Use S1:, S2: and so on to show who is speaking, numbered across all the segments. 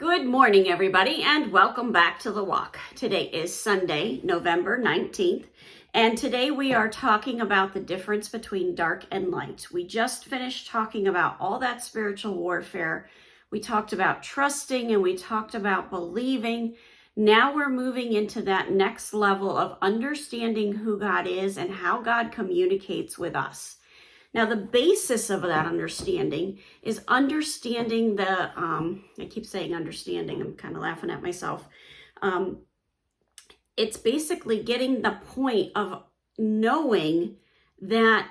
S1: Good morning, everybody, and welcome back to The Walk. Today is Sunday, November 19th, and today we are talking about the difference between dark and light. We just finished talking about all that spiritual warfare. We talked about trusting and we talked about believing. Now we're moving into that next level of understanding who God is and how God communicates with us. Now, the basis of that understanding is understanding I keep saying understanding, I'm kind of laughing at myself. It's basically getting the point of knowing that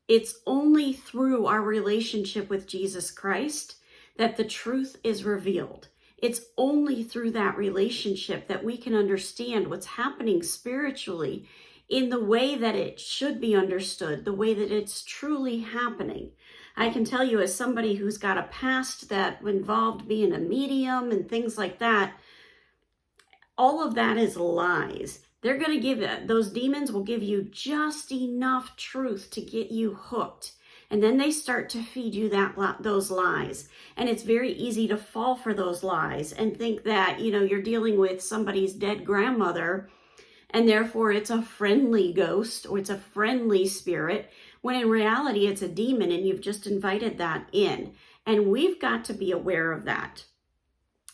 S1: it's only through our relationship with Jesus Christ that the truth is revealed. It's only through that relationship that we can understand what's happening spiritually in the way that it should be understood, the way that it's truly happening. I can tell you, as somebody who's got a past that involved being a medium and things like that, all of that is lies. They're going to those demons will give you just enough truth to get you hooked. And then they start to feed you those lies. And it's very easy to fall for those lies and think that, you're dealing with somebody's dead grandmother, and therefore it's a friendly ghost or it's a friendly spirit, when in reality it's a demon and you've just invited that in. And we've got to be aware of that.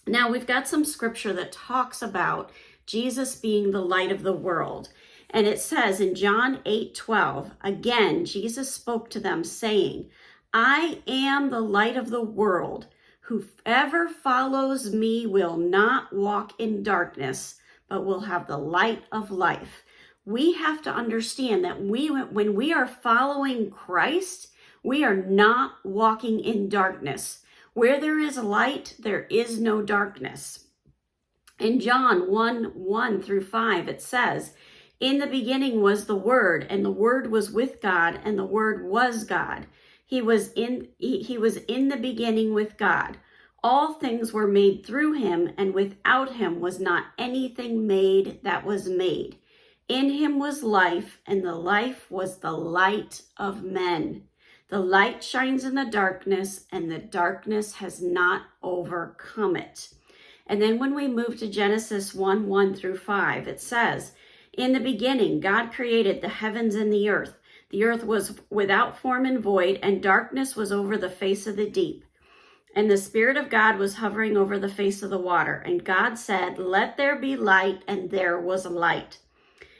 S1: Now, we've got some scripture that talks about Jesus being the light of the world. And it says in John 8:12, again, Jesus spoke to them saying, I am the light of the world. Whoever follows me will not walk in darkness, but will have the light of life. We have to understand that when we are following Christ, we are not walking in darkness. Where there is light, there is no darkness. In John 1:1-5, it says, in the beginning was the Word, and the Word was with God, and the Word was God. He was in the beginning with God. All things were made through him, and without him was not anything made that was made. In him was life, and the life was the light of men. The light shines in the darkness, and the darkness has not overcome it. And then when we move to Genesis 1:1-5, it says, in the beginning, God created the heavens and the earth. The earth was without form and void, and darkness was over the face of the deep. And the Spirit of God was hovering over the face of the water. And God said, let there be light, and there was light.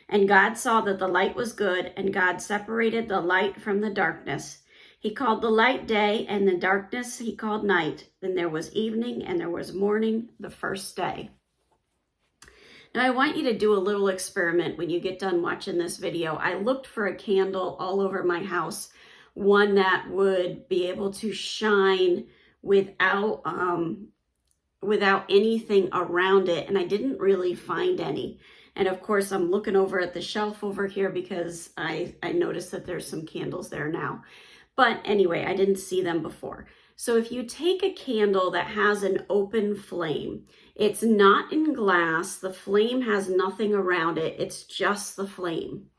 S1: And God saw that the light was good, and God separated the light from the darkness. He called the light day, and the darkness he called night. Then there was evening, and there was morning the first day. Now, I want you to do a little experiment when you get done watching this video. I looked for a candle all over my house, one that would be able to shine without anything around it, and I didn't really find any. And of course, I'm looking over at the shelf over here because I noticed that there's some candles there now. But anyway, I didn't see them before. So if you take a candle that has an open flame, it's not in glass, the flame has nothing around it, it's just the flame.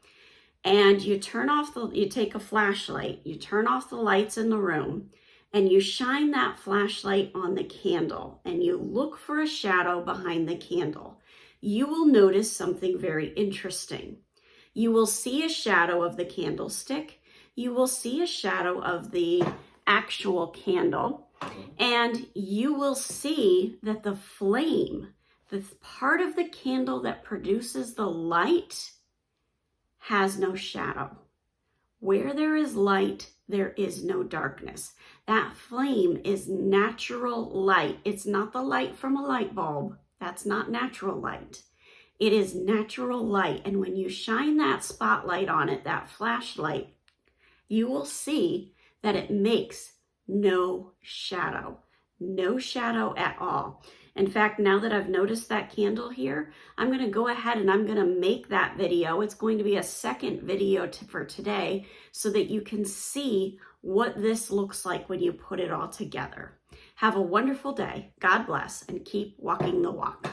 S1: And you take a flashlight, you turn off the lights in the room, and you shine that flashlight on the candle, and you look for a shadow behind the candle. You will notice something very interesting. You will see a shadow of the candlestick. You will see a shadow of the actual candle, and you will see that the flame, the part of the candle that produces the light, has no shadow. Where there is light, there is no darkness. That flame is natural light. It's not the light from a light bulb. That's not natural light. It is natural light. And when you shine that spotlight on it, that flashlight, you will see that it makes no shadow at all. In fact, now that I've noticed that candle here, I'm going to go ahead and I'm going to make that video. It's going to be a second video for today so that you can see what this looks like when you put it all together. Have a wonderful day. God bless, and keep walking the walk.